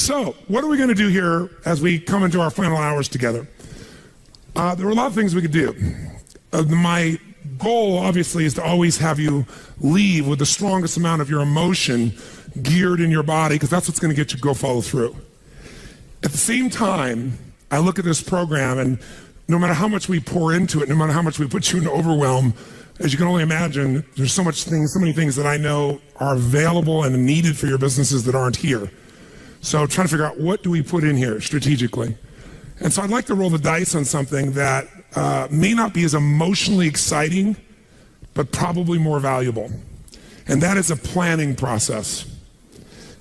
So, what are we going to do here as we come into our final hours together? There are a lot of things we could do. My goal, obviously, is to always have you leave with the strongest amount of your emotion geared in your body, because that's what's going to get you to go follow through. At the same time, I look at this program, and no matter how much we pour into it, no matter how much we put you in overwhelm, as you can only imagine, there's so many things that I know are available and needed for your businesses that aren't here. So trying to figure out, what do we put in here strategically? And so I'd like to roll the dice on something that may not be as emotionally exciting, but probably more valuable. And that is a planning process.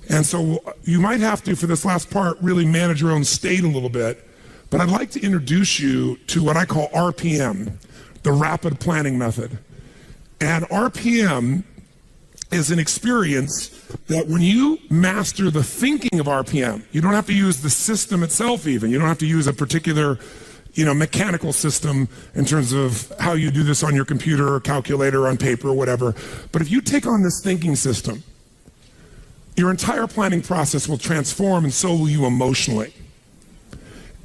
And so you might have to, for this last part, really manage your own state a little bit. But I'd like to introduce you to what I call RPM, the rapid planning method. And RPM is an experience that when you master the thinking of RPM, you don't have to use the system itself even. You don't have to use a particular, mechanical system in terms of how you do this on your computer or calculator or on paper or whatever. But if you take on this thinking system, your entire planning process will transform, and so will you emotionally.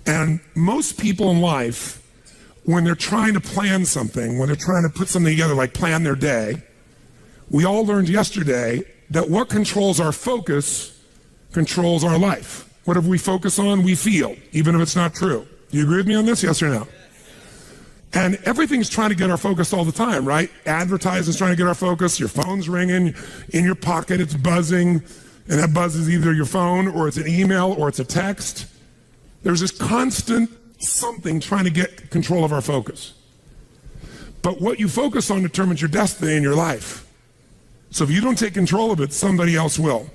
And most people in life, when they're trying to plan something, when they're trying to put something together, like plan their day, we all learned yesterday that what controls our focus controls our life. Whatever we focus on, we feel, even if it's not true. Do you agree with me on this, yes or no? And everything's trying to get our focus all the time, right? Advertising's trying to get our focus, your phone's ringing, in your pocket it's buzzing, and that buzz is either your phone, or it's an email, or it's a text. There's this constant something trying to get control of our focus. But what you focus on determines your destiny in your life. So if you don't take control of it, somebody else will.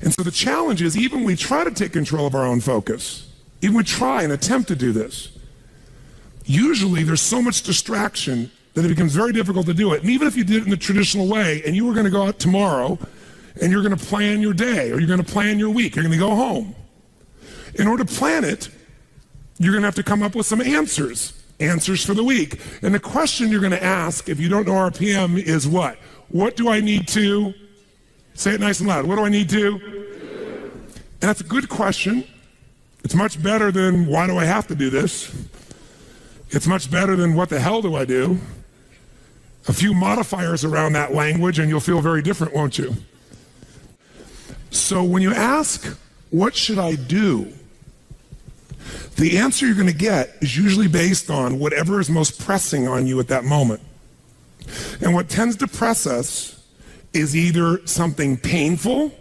And so the challenge is, even when we try to take control of our own focus, even we try and attempt to do this, usually there's so much distraction that it becomes very difficult to do it. And even if you did it in the traditional way, and you were going to go out tomorrow, and you're going to plan your day, or you're going to plan your week, you're going to go home. In order to plan it, you're going to have to come up with some answers for the week. And the question you're going to ask, if you don't know RPM, is what? What do I need to? Say it nice and loud. What do I need to? And that's a good question. It's much better than, why do I have to do this? It's much better than, what the hell do I do? A few modifiers around that language and you'll feel very different, won't you? So when you ask, what should I do? The answer you're going to get is usually based on whatever is most pressing on you at that moment. And what tends to press us is either something painful,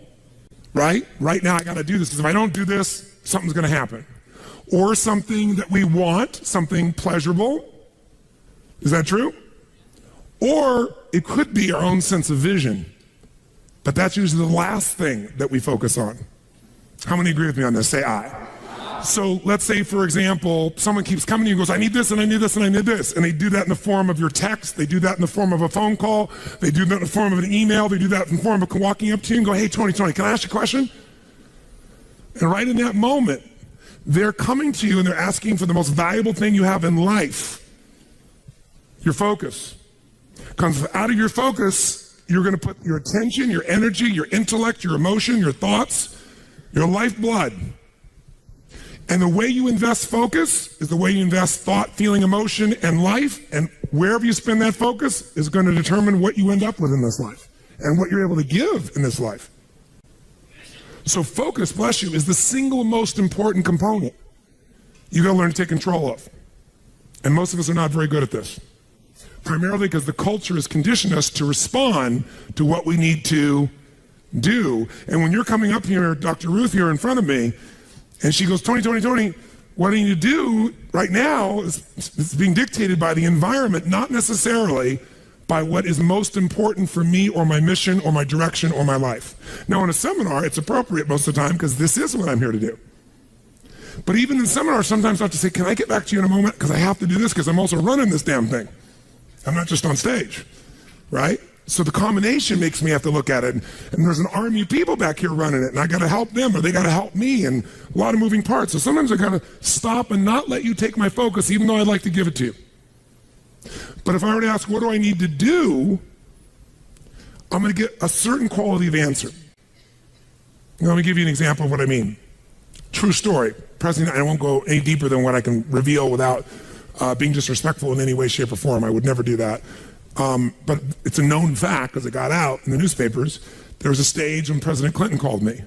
right? Right now I got to do this, because if I don't do this, something's going to happen. Or something that we want, something pleasurable. Is that true? Or it could be our own sense of vision. But that's usually the last thing that we focus on. How many agree with me on this? Say aye. So let's say, for example, someone keeps coming to you and goes, I need this, and I need this, and I need this. And they do that in the form of your text. They do that in the form of a phone call. They do that in the form of an email. They do that in the form of walking up to you and go, hey, Tony, can I ask you a question? And right in that moment, they're coming to you and they're asking for the most valuable thing you have in life, your focus. Because out of your focus, you're going to put your attention, your energy, your intellect, your emotion, your thoughts, your lifeblood. And the way you invest focus is the way you invest thought, feeling, emotion, and life. And wherever you spend that focus is going to determine what you end up with in this life and what you're able to give in this life. So focus, bless you, is the single most important component you got to learn to take control of. And most of us are not very good at this. Primarily because the culture has conditioned us to respond to what we need to do. And when you're coming up here, Dr. Ruth here in front of me, and she goes, Tony, what I need to do right now is being dictated by the environment, not necessarily by what is most important for me or my mission or my direction or my life. Now in a seminar, it's appropriate most of the time because this is what I'm here to do. But even in seminars, sometimes I have to say, can I get back to you in a moment? Because I have to do this because I'm also running this damn thing. I'm not just on stage, right? So the combination makes me have to look at it. And there's an army of people back here running it, and I got to help them, or they got to help me, and a lot of moving parts. So sometimes I got to stop and not let you take my focus, even though I'd like to give it to you. But if I were to ask, what do I need to do? I'm going to get a certain quality of answer. Let me give you an example of what I mean. True story. President, I won't go any deeper than what I can reveal without being disrespectful in any way, shape, or form. I would never do that. But it's a known fact because it got out in the newspapers. There was a stage when President Clinton called me.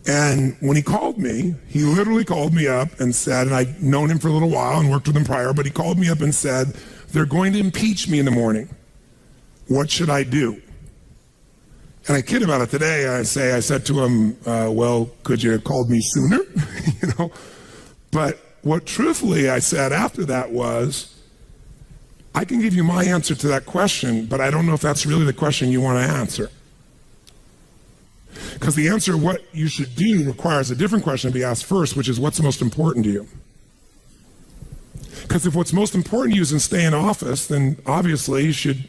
And when he called me, he literally called me up and said, and I'd known him for a little while and worked with him prior, but he called me up and said, they're going to impeach me in the morning. What should I do? And I kid about it today. I said to him, well, could you have called me sooner? But what truthfully I said after that was, I can give you my answer to that question, but I don't know if that's really the question you want to answer. Because the answer, what you should do, requires a different question to be asked first, which is what's most important to you? Because if what's most important to you is to stay in office, then obviously you should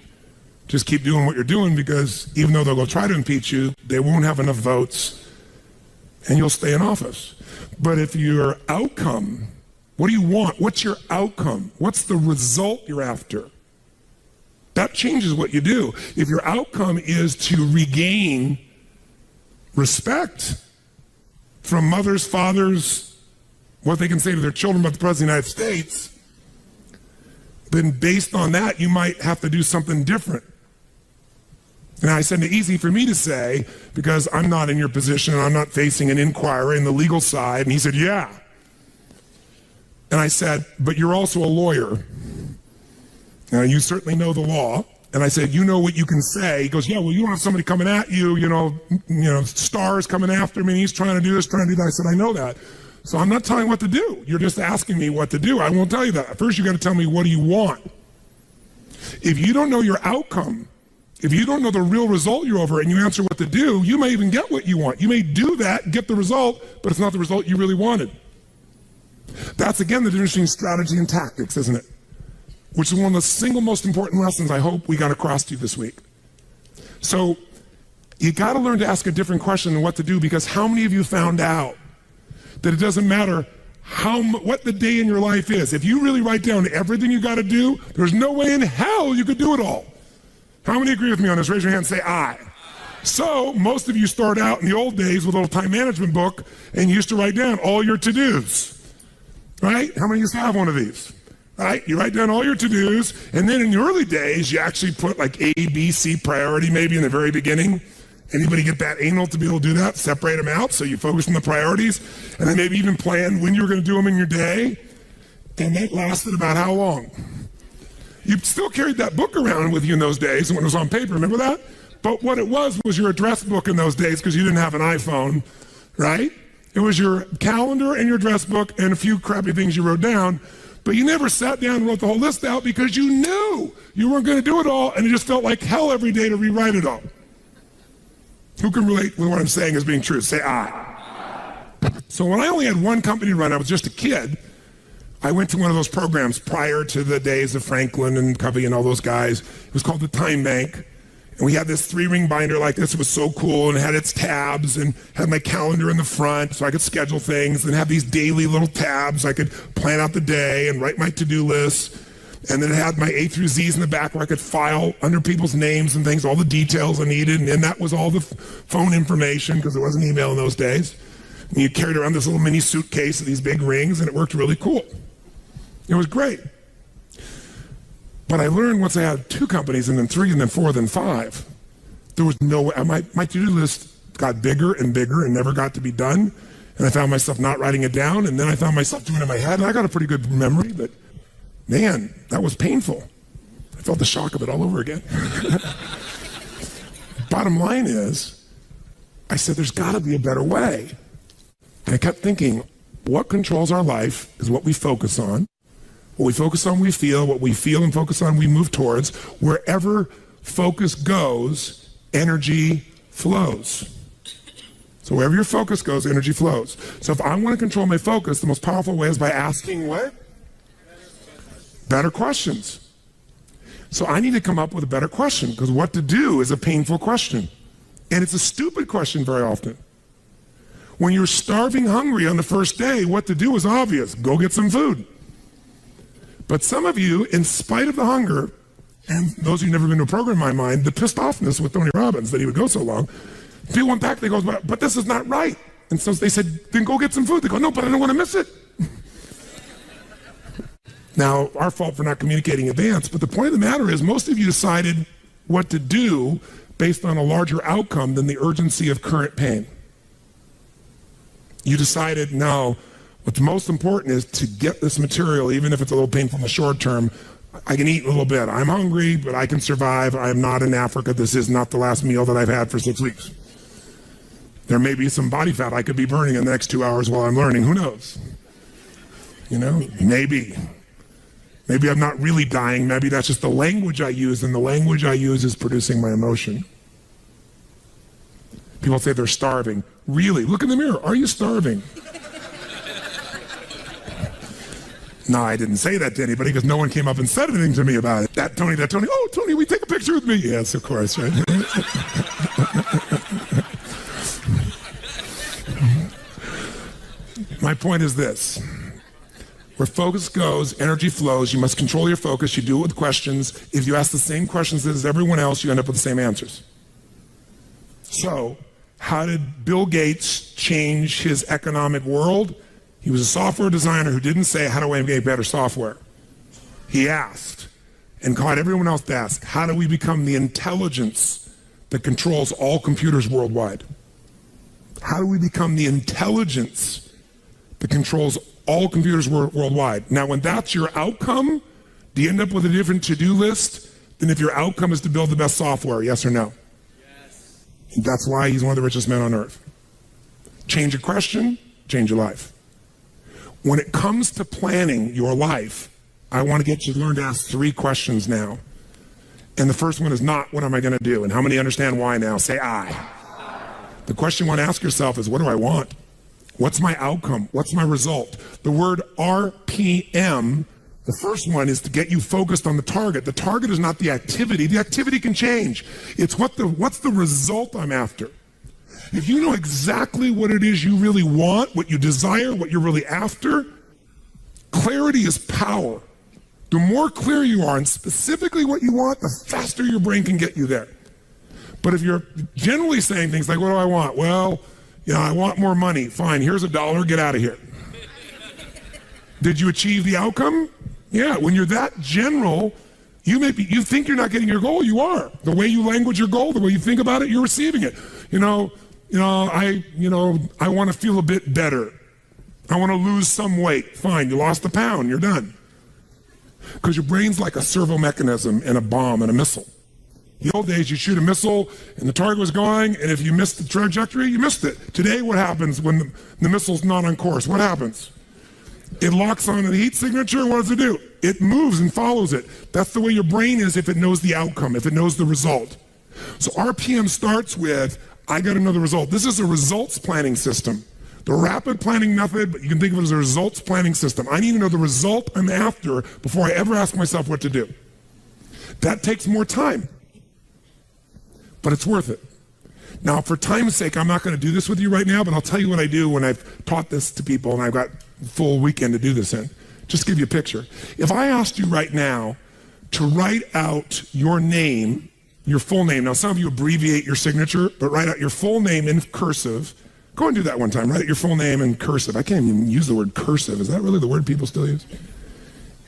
just keep doing what you're doing, because even though they'll go try to impeach you, they won't have enough votes and you'll stay in office. But if your outcome, what do you want? What's your outcome? What's the result you're after? That changes what you do. If your outcome is to regain respect from mothers, fathers, what they can say to their children about the President of the United States, then based on that, you might have to do something different. And I said, it's easy for me to say, because I'm not in your position, and I'm not facing an inquiry in the legal side. And he said, yeah. And I said, but you're also a lawyer. Now, you certainly know the law. And I said, you know what you can say. He goes, yeah, well, you don't have somebody coming at you, stars coming after me. He's trying to do this, trying to do that. I said, I know that. So I'm not telling you what to do. You're just asking me what to do. I won't tell you that. First, you got to tell me, what do you want? If you don't know your outcome, if you don't know the real result you're over and you answer what to do, you may even get what you want. You may do that, get the result, but it's not the result you really wanted. That's, again, the difference between strategy and tactics, isn't it? Which is one of the single most important lessons I hope we got across to you this week. So you got to learn to ask a different question than what to do, because how many of you found out that it doesn't matter what the day in your life is? If you really write down everything you got to do, there's no way in hell you could do it all. How many agree with me on this? Raise your hand and say aye. So most of you start out in the old days with a little time management book and you used to write down all your to-dos, right? How many used to have one of these? Right? You write down all your to-dos, and then in the early days, you actually put like A, B, C priority maybe in the very beginning. Anybody get that anal to be able to do that? Separate them out so you focus on the priorities, and then maybe even plan when you were going to do them in your day. And that lasted about how long? You still carried that book around with you in those days when it was on paper, remember that? But what it was your address book in those days, because you didn't have an iPhone, right? It was your calendar and your address book and a few crappy things you wrote down, but you never sat down and wrote the whole list out because you knew you weren't going to do it all, and it just felt like hell every day to rewrite it all. Who can relate with what I'm saying as being true? Say aye. So when I only had one company to run, I was just a kid, I went to one of those programs prior to the days of Franklin and Covey and all those guys. It was called the Time Bank. And we had this 3-ring binder like this. It was so cool, and it had its tabs and had my calendar in the front so I could schedule things, and have these daily little tabs. I could plan out the day and write my to-do lists. And then it had my A through Z's in the back where I could file under people's names and things, all the details I needed. And then that was all the phone information, because there wasn't email in those days. And you carried around this little mini suitcase with these big rings, and it worked really cool. It was great. But I learned once I had 2 companies, and then 3, and then 4, then 5, there was no way. My to-do list got bigger and bigger and never got to be done. And I found myself not writing it down, and then I found myself doing it in my head. And I got a pretty good memory, but man, that was painful. I felt the shock of it all over again. Bottom line is, I said, there's got to be a better way. And I kept thinking, what controls our life is what we focus on. What we focus on, we feel. What we feel and focus on, we move towards. Wherever focus goes, energy flows. So wherever your focus goes, energy flows. So if I want to control my focus, the most powerful way is by asking what? Better questions. So I need to come up with a better question, because what to do is a painful question. And it's a stupid question very often. When you're starving hungry on the first day, what to do is obvious. Go get some food. But some of you, in spite of the hunger, and those who've never been to a program in my mind, the pissed offness with Tony Robbins that he would go so long, People went back, they go, but this is not right. And so they said, then go get some food. They go, no, but I don't want to miss it. Now, our fault for not communicating in advance, but the point of the matter is most of you decided what to do based on a larger outcome than the urgency of current pain. You decided, no, what's most important is to get this material, even if it's a little painful in the short term. I can eat a little bit. I'm hungry, but I can survive. I am not in Africa. This is not the last meal that I've had for 6 weeks. There may be some body fat I could be burning in the next 2 hours while I'm learning. Who knows? You know, maybe. Maybe I'm not really dying. Maybe that's just the language I use, and the language I use is producing my emotion. People say they're starving. Really? Look in the mirror. Are you starving? No, I didn't say that to anybody because no one came up and said anything to me about it. That Tony. Oh, Tony, will you take a picture with me? Yes, of course, right? My point is this. Where focus goes, energy flows. You must control your focus. You do it with questions. If you ask the same questions as everyone else, you end up with the same answers. So, how did Bill Gates change his economic world? He was a software designer who didn't say, how do I make better software? He asked, and caught everyone else to ask, how do we become the intelligence that controls all computers worldwide? How do we become the intelligence that controls all computers worldwide? Now, when that's your outcome, do you end up with a different to-do list than if your outcome is to build the best software, yes or no? Yes. That's why he's one of the richest men on earth. Change your question, change your life. When it comes to planning your life, I want to get you to learn to ask 3 questions now. And the first one is not, what am I going to do? And how many understand why now? Say I. The question you want to ask yourself is, what do I want? What's my outcome? What's my result? The word RPM, the first one is to get you focused on the target. The target is not the activity. The activity can change. It's what's the result I'm after. If you know exactly what it is you really want, what you desire, what you're really after, clarity is power. The more clear you are and specifically what you want, the faster your brain can get you there. But if you're generally saying things like, what do I want? Well, you know, I want more money. Fine, here's $1, get out of here. Did you achieve the outcome? Yeah, when you're that general, you think you're not getting your goal, you are. The way you language your goal, the way you think about it, you're receiving it. I want to feel a bit better. I want to lose some weight. Fine, you lost a pound, you're done. Because your brain's like a servo mechanism and a bomb and a missile. In the old days, you shoot a missile and the target was going, and if you missed the trajectory, you missed it. Today, what happens when the missile's not on course? What happens? It locks on the heat signature. What does it do? It moves and follows it. That's the way your brain is if it knows the outcome, if it knows the result. So RPM starts with, I got to know the result. This is a results planning system. The rapid planning method, but you can think of it as a results planning system. I need to know the result I'm after before I ever ask myself what to do. That takes more time, but it's worth it. Now, for time's sake, I'm not going to do this with you right now, but I'll tell you what I do when I've taught this to people and I've got a full weekend to do this in. Just to give you a picture. If I asked you right now to write out your name, your full name. Now, some of you abbreviate your signature, but write out your full name in cursive. Go and do that one time. Write out your full name in cursive. I can't even use the word cursive. Is that really the word people still use?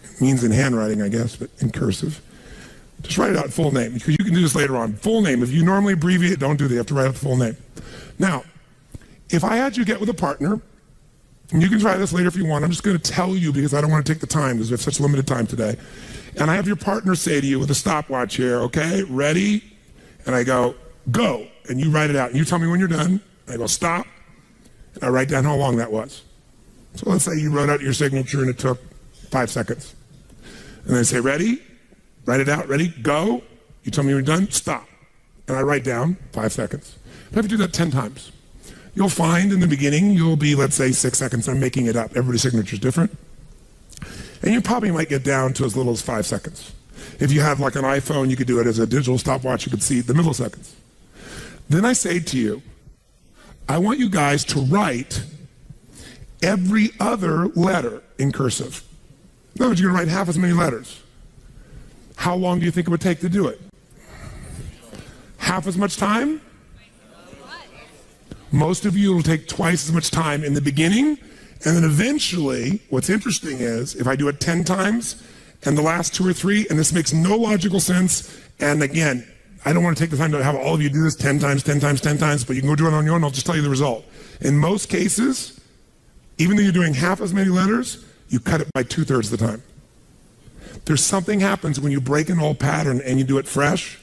It means in handwriting, I guess, but in cursive. Just write it out full name, because you can do this later on. Full name. If you normally abbreviate, don't do that. You have to write out the full name. Now, if I had you get with a partner, and you can try this later if you want. I'm just going to tell you because I don't want to take the time because we have such limited time today. And I have your partner say to you with a stopwatch here, okay, ready? And I go, go. And you write it out. And you tell me when you're done. I go, stop. And I write down how long that was. So let's say you wrote out your signature and it took 5 seconds. And I say, ready? Write it out. Ready? Go. You tell me when you're done. Stop. And I write down 5 seconds. I have to do that 10 times. You'll find in the beginning, you'll be, let's say, 6 seconds. I'm making it up. Everybody's signature is different. And you probably might get down to as little as 5 seconds. If you have like an iPhone, you could do it as a digital stopwatch. You could see the milliseconds. Then I say to you, I want you guys to write every other letter in cursive. In other words, you're going to write half as many letters. How long do you think it would take to do it? Half as much time? Most of you will take twice as much time in the beginning, and then eventually, what's interesting is, if I do it 10 times, and the last 2 or 3, and this makes no logical sense, and again, I don't want to take the time to have all of you do this 10 times, 10 times, 10 times, but you can go do it on your own, I'll just tell you the result. In most cases, even though you're doing half as many letters, you cut it by 2/3 of the time. There's something happens when you break an old pattern and you do it fresh.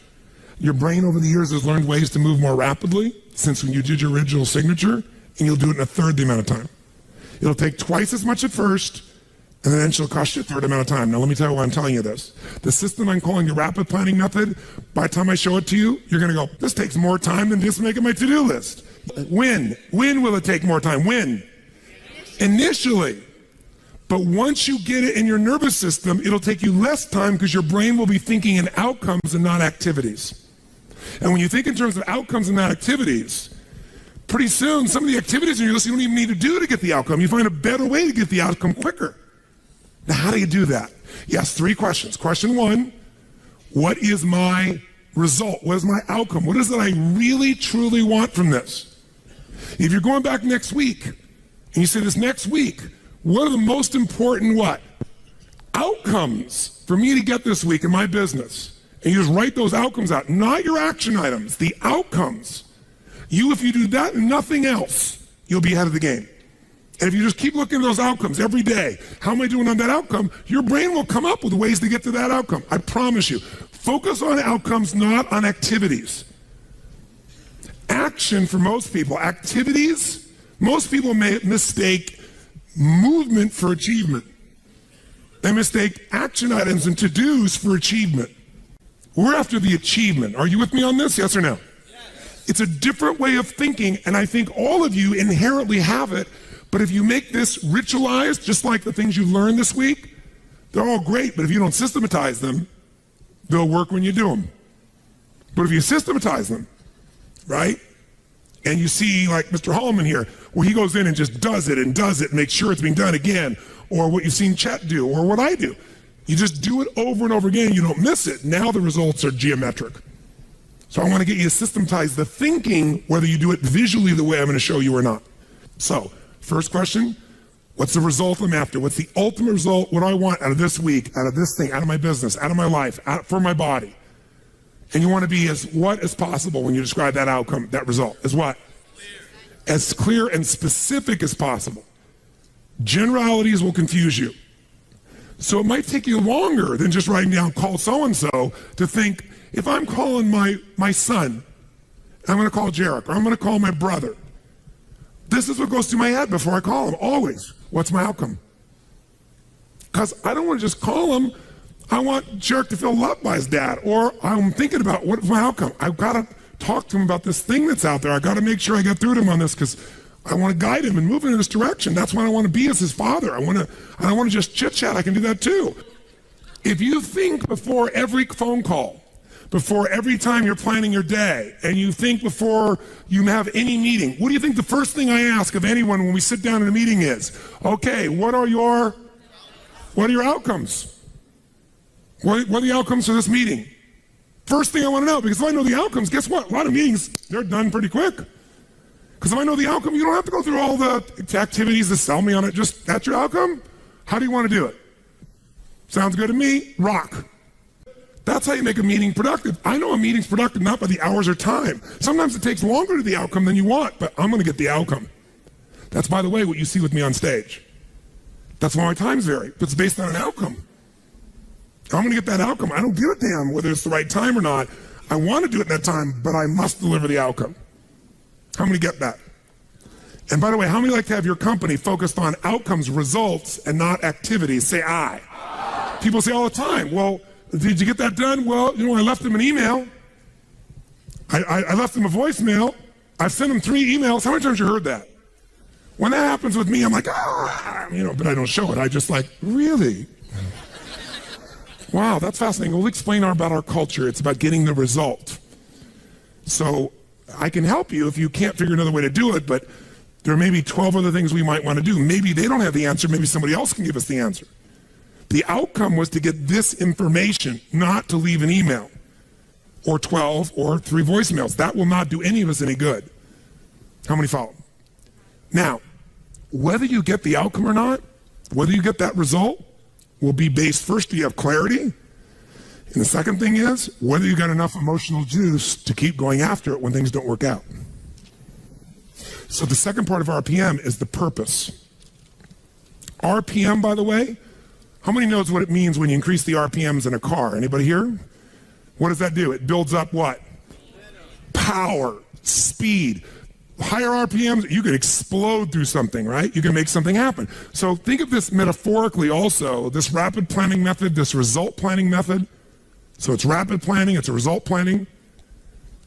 Your brain over the years has learned ways to move more rapidly since when you did your original signature, and you'll do it in 1/3 the amount of time. It'll take twice as much at first, and then it'll cost you 1/3 amount of time. Now let me tell you why I'm telling you this. The system I'm calling the rapid planning method, by the time I show it to you, you're gonna go, this takes more time than just making my to-do list. When will it take more time? When? Initially. But once you get it in your nervous system, it'll take you less time because your brain will be thinking in outcomes and not activities. And when you think in terms of outcomes and not activities, pretty soon some of the activities in your list you don't even need to do to get the outcome. You find a better way to get the outcome quicker. Now, how do you do that? Yes, 3 questions. Question 1, what is my result? What is my outcome? What is it I really, truly want from this? If you're going back next week, and you say this next week, what are the most important what? Outcomes for me to get this week in my business? And you just write those outcomes out, not your action items, the outcomes. If you do that and nothing else, you'll be ahead of the game. And if you just keep looking at those outcomes every day, how am I doing on that outcome? Your brain will come up with ways to get to that outcome. I promise you. Focus on outcomes, not on activities. Action for most people, activities, most people may mistake movement for achievement. They mistake action items and to-dos for achievement. We're after the achievement. Are you with me on this? Yes or no? Yes. It's a different way of thinking, and I think all of you inherently have it, but if you make this ritualized, just like the things you learned this week, they're all great, but if you don't systematize them, they'll work when you do them. But if you systematize them, right? And you see like Mr. Hallman here, where he goes in and just does it and makes sure it's being done again, or what you've seen Chet do, or what I do. You just do it over and over again, you don't miss it. Now the results are geometric. So I want to get you to systematize the thinking, whether you do it visually the way I'm going to show you or not. So, first question, what's the result I'm after? What's the ultimate result? What do I want out of this week, out of this thing, out of my business, out of my life, for my body? And you want to be as what as possible when you describe that outcome, that result. As what? As clear and specific as possible. Generalities will confuse you. So it might take you longer than just writing down call so-and-so to think, if I'm calling my son, I'm going to call Jarek, or I'm going to call my brother. This is what goes through my head before I call him, always. What's my outcome? Because I don't want to just call him. I want Jarek to feel loved by his dad, or I'm thinking about what's my outcome. I've got to talk to him about this thing that's out there. I've got to make sure I get through to him on this because I want to guide him and move him in this direction. That's what I want to be as his father. I don't want to just chit-chat. I can do that too. If you think before every phone call, before every time you're planning your day, and you think before you have any meeting, what do you think the first thing I ask of anyone when we sit down in a meeting is? Okay, what are your outcomes? What are the outcomes for this meeting? First thing I want to know, because if I know the outcomes, guess what? A lot of meetings, they're done pretty quick. Because if I know the outcome, you don't have to go through all the activities to sell me on it. Just, that's your outcome? How do you want to do it? Sounds good to me. Rock. That's how you make a meeting productive. I know a meeting's productive not by the hours or time. Sometimes it takes longer to the outcome than you want, but I'm going to get the outcome. That's, by the way, what you see with me on stage. That's why my times vary. It's based on an outcome. I'm going to get that outcome. I don't give a damn whether it's the right time or not. I want to do it in that time, but I must deliver the outcome. How many get that? And by the way, how many like to have your company focused on outcomes, results, and not activities? Say aye. People say all the time, well, did you get that done? Well, I left them an email. I left them a voicemail. I've sent them 3 emails. How many times have you heard that? When that happens with me, I'm like, but I don't show it. I just like, really? Wow, that's fascinating. We'll explain about our culture. It's about getting the result. So I can help you if you can't figure another way to do it, but there may be 12 other things we might want to do. Maybe they don't have the answer. Maybe somebody else can give us the answer. The outcome was to get this information, not to leave an email or 12 or 3 voicemails. That will not do any of us any good. How many follow? Now, whether you get the outcome or not, whether you get that result, will be based, first, do you have clarity? And the second thing is, whether you got enough emotional juice to keep going after it when things don't work out. So the second part of RPM is the purpose. RPM, by the way, how many knows what it means when you increase the RPMs in a car? Anybody here? What does that do? It builds up what? Power, speed. Higher RPMs, you can explode through something, right? You can make something happen. So think of this metaphorically also, this rapid planning method, this result planning method. So it's rapid planning, it's a result planning.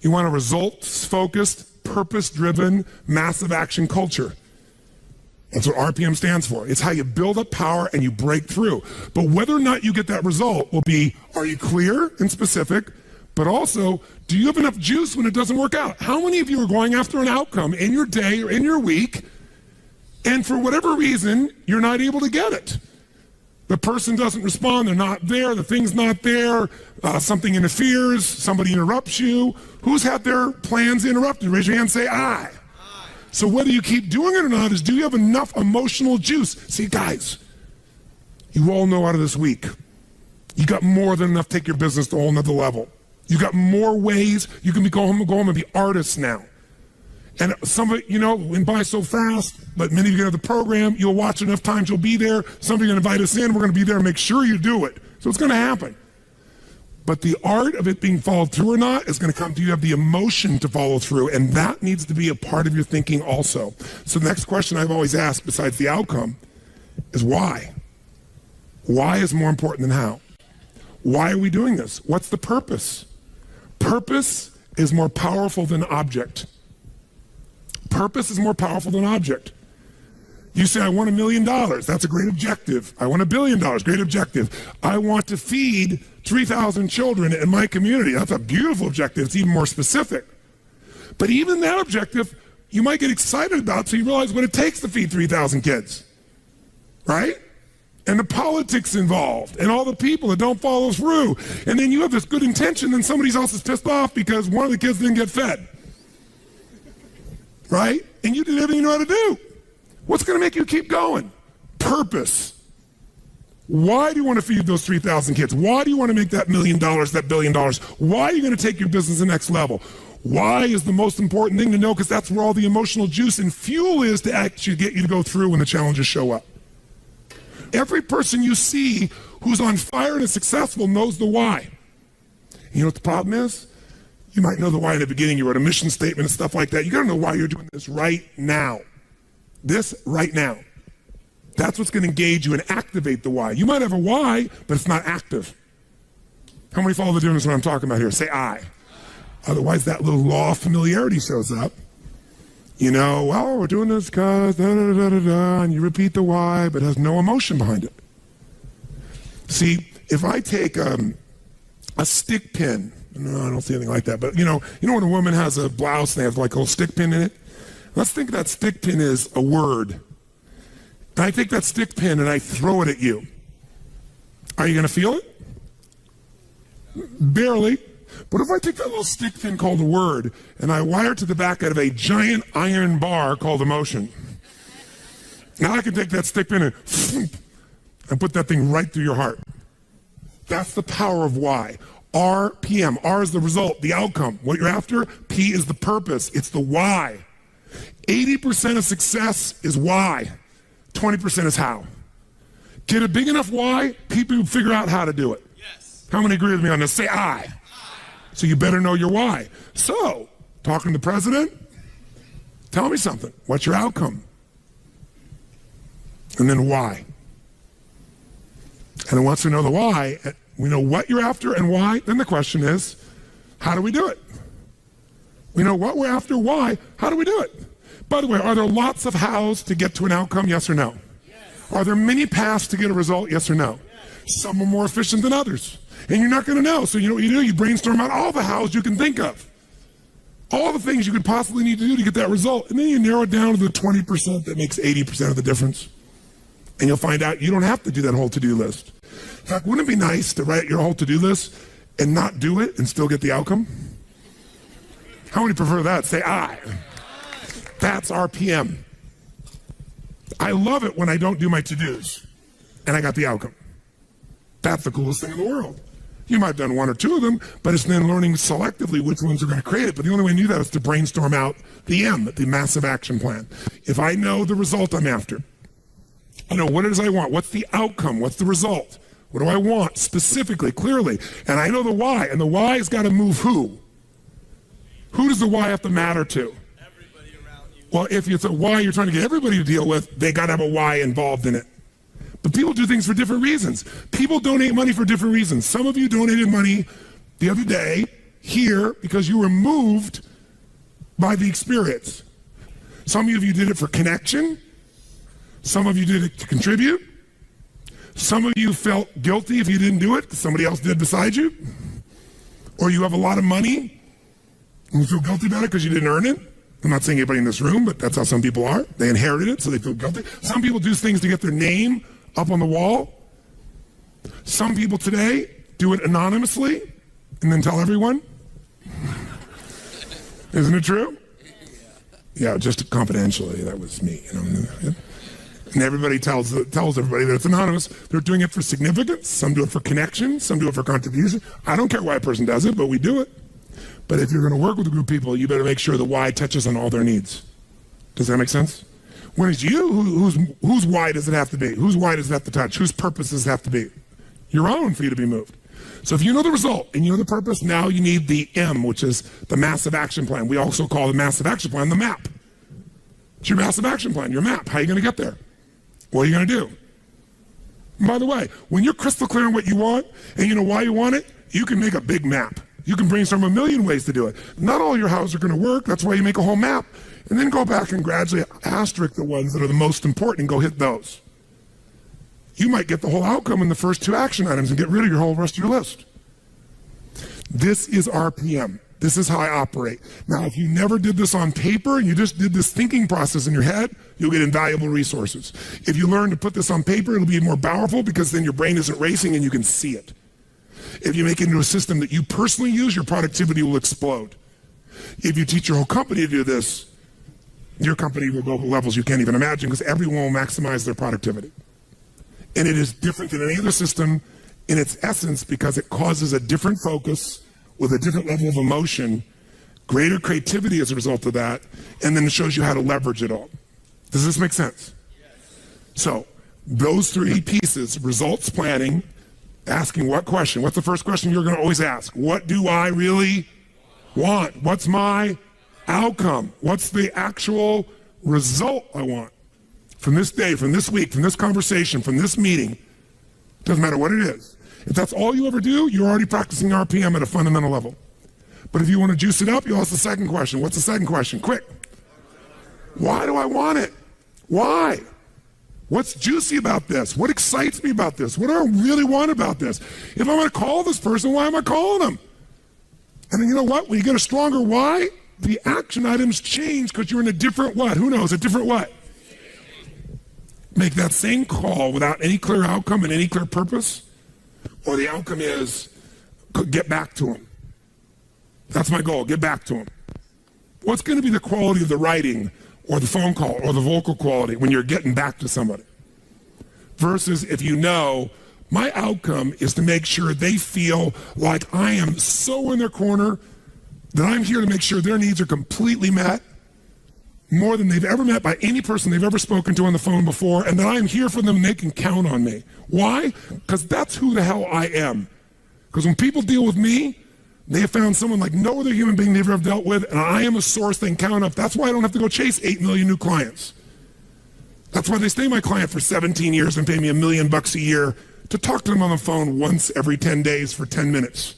You want a results-focused, purpose-driven, massive action culture. That's what RPM stands for. It's how you build up power and you break through. But whether or not you get that result will be, are you clear and specific? But also, do you have enough juice when it doesn't work out? How many of you are going after an outcome in your day or in your week, and for whatever reason, you're not able to get it? The person doesn't respond, they're not there, the thing's not there, something interferes, somebody interrupts you. Who's had their plans interrupted? Raise your hand and say, I. So whether you keep doing it or not is, do you have enough emotional juice? See, guys, you all know out of this week, you got more than enough to take your business to a whole nother level. You got more ways. You can go home and be artists now. And some of it, went by so fast, but many of you get to the program, you'll watch enough times, you'll be there. Somebody going to invite us in, we're going to be there and make sure you do it. So it's going to happen. But the art of it being followed through or not is going to come to you have the emotion to follow through, and that needs to be a part of your thinking also. So the next question I've always asked, besides the outcome, is why? Why is more important than how? Why are we doing this? What's the purpose? Purpose is more powerful than object. Purpose is more powerful than object. You say, I want $1 million. That's a great objective. I want $1 billion. Great objective. I want to feed 3,000 children in my community. That's a beautiful objective. It's even more specific. But even that objective, you might get excited about, so you realize what it takes to feed 3,000 kids. Right? And the politics involved, and all the people that don't follow through. And then you have this good intention, and somebody else is pissed off because one of the kids didn't get fed. Right? And you did everything you know how to do. What's going to make you keep going? Purpose. Why do you want to feed those 3,000 kids? Why do you want to make that $1 million, that $1 billion? Why are you going to take your business to the next level? Why is the most important thing to know? Because that's where all the emotional juice and fuel is to actually get you to go through when the challenges show up. Every person you see who's on fire and is successful knows the why. You know what the problem is? You might know the why in the beginning. You wrote a mission statement and stuff like that. You got to know why you're doing this right now. This right now. That's what's going to engage you and activate the why. You might have a why, but it's not active. How many follow the difference when I'm talking about here? Say I. Otherwise, that little law of familiarity shows up. Well, we're doing this because da-da-da-da-da, and you repeat the why, but it has no emotion behind it. See, if I take a stick pin, no, I don't see anything like that, but you know when a woman has a blouse and they have like a little stick pin in it? Let's think that stick pin is a word. And I take that stick pin and I throw it at you. Are you going to feel it? Barely. But if I take that little stick pin called a word and I wire it to the back of a giant iron bar called emotion, now I can take that stick pin and put that thing right through your heart. That's the power of why. RPM. R is the result, the outcome. What you're after, P is the purpose. It's the why. 80% of success is why. 20% is how. Get a big enough why, people will figure out how to do it. Yes. How many agree with me on this? Say I. So you better know your why. So, talking to the president, tell me something. What's your outcome? And then why? And then once we know the why, we know what you're after and why, then the question is, how do we do it? We know what we're after, why, how do we do it? By the way, are there lots of hows to get to an outcome, yes or no? Yes. Are there many paths to get a result, yes or no? Yes. Some are more efficient than others. And you're not going to know. So you know what you do? You brainstorm out all the hows you can think of. All the things you could possibly need to do to get that result. And then you narrow it down to the 20% that makes 80% of the difference. And you'll find out you don't have to do that whole to-do list. In fact, wouldn't it be nice to write your whole to-do list and not do it and still get the outcome? How many prefer that? Say I. That's RPM. I love it when I don't do my to-dos and I got the outcome. That's the coolest thing in the world. You might have done one or two of them, but it's then learning selectively which ones are going to create it. But the only way to do that is to brainstorm out the M, the massive action plan. If I know the result I'm after, I know what it is I want, what's the outcome, what's the result, what do I want specifically, clearly, and I know the why, and the why has got to move who? Who does the why have to matter to? Everybody around you. Well, if it's a why you're trying to get everybody to deal with, they got to have a why involved in it. But people do things for different reasons. People donate money for different reasons. Some of you donated money the other day here because you were moved by the experience. Some of you did it for connection. Some of you did it to contribute. Some of you felt guilty if you didn't do it because somebody else did beside you. Or you have a lot of money and you feel guilty about it because you didn't earn it. I'm not saying anybody in this room, but that's how some people are. They inherited it, so they feel guilty. Some people do things to get their name up on the wall. Some people today do it anonymously and then tell everyone. Isn't it true? Yeah, just confidentially. That was me. You know? And everybody tells everybody that it's anonymous. They're doing it for significance. Some do it for connection. Some do it for contribution. I don't care why a person does it, but we do it. But if you're going to work with a group of people, you better make sure the why touches on all their needs. Does that make sense? When it's you, whose why does it have to be? Whose why does it have to touch? Whose purpose does it have to be? Your own, for you to be moved. So if you know the result and you know the purpose, now you need the M, which is the massive action plan. We also call the massive action plan the map. It's your massive action plan, your map. How are you going to get there? What are you going to do? And by the way, when you're crystal clear on what you want and you know why you want it, you can make a big map. You can brainstorm a million ways to do it. Not all your houses are going to work. That's why you make a whole map. And then go back and gradually asterisk the ones that are the most important and go hit those. You might get the whole outcome in the first two action items and get rid of your whole rest of your list. This is RPM. This is how I operate. Now, if you never did this on paper and you just did this thinking process in your head, you'll get invaluable resources. If you learn to put this on paper, it'll be more powerful because then your brain isn't racing and you can see it. If you make it into a system that you personally use, your productivity will explode. If you teach your whole company to do this, your company will go to levels you can't even imagine because everyone will maximize their productivity. And it is different than any other system in its essence because it causes a different focus with a different level of emotion, greater creativity as a result of that, and then it shows you how to leverage it all. Does this make sense? Yes. So those three pieces, results planning, asking what question? What's the first question you're going to always ask? What do I really want? What's my outcome? What's the actual result I want from this day, from this week, from this conversation, from this meeting? Doesn't matter what it is. If that's all you ever do, you're already practicing RPM at a fundamental level. But if you want to juice it up, you ask the second question. What's the second question? Quick. Why do I want it? Why? What's juicy about this? What excites me about this? What do I really want about this? If I'm going to call this person, why am I calling them? And then you know what? When you get a stronger why, the action items change because you're in a different what? Who knows? A different what? Make that same call without any clear outcome and any clear purpose, or the outcome is get back to them. That's my goal, get back to them. What's going to be the quality of the writing or the phone call or the vocal quality when you're getting back to somebody? Versus if you know, my outcome is to make sure they feel like I am so in their corner that I'm here to make sure their needs are completely met, more than they've ever met by any person they've ever spoken to on the phone before, and that I'm here for them and they can count on me. Why? Because that's who the hell I am. Because when people deal with me, they have found someone like no other human being they've ever dealt with, and I am a source they can count on. That's why I don't have to go chase 8 million new clients. That's why they stay my client for 17 years and pay me $1 million a year to talk to them on the phone once every 10 days for 10 minutes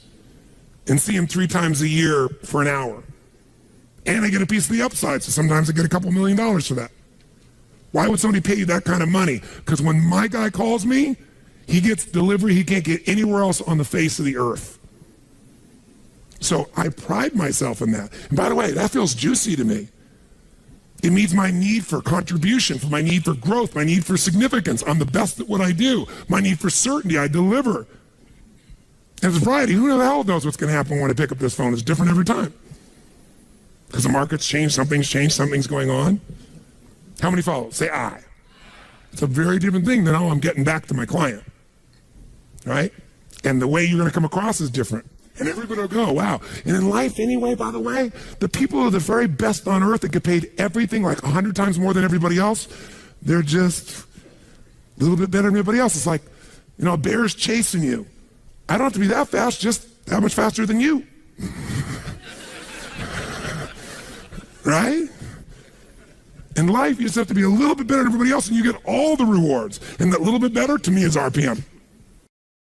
and see them 3 times a year for an hour. And I get a piece of the upside, so sometimes I get a couple $1 million for that. Why would somebody pay you that kind of money? Because when my guy calls me, he gets delivery he can't get anywhere else on the face of the earth. So I pride myself in that. And by the way, that feels juicy to me. It means my need for contribution, for my need for growth, my need for significance. I'm the best at what I do. My need for certainty, I deliver. And it's variety. Who the hell knows what's going to happen when I pick up this phone? It's different every time. Because the market's changed, something's going on. How many follow? Say I. It's a very different thing than, oh, I'm getting back to my client, right? And the way you're going to come across is different. And everybody will go, wow. And in life anyway, by the way, the people who are the very best on earth that get paid everything like 100 times more than everybody else, they're just a little bit better than everybody else. It's like, a bear's chasing you. I don't have to be that fast, just that much faster than you. Right? In life, you just have to be a little bit better than everybody else, and you get all the rewards. And that little bit better, to me, is RPM.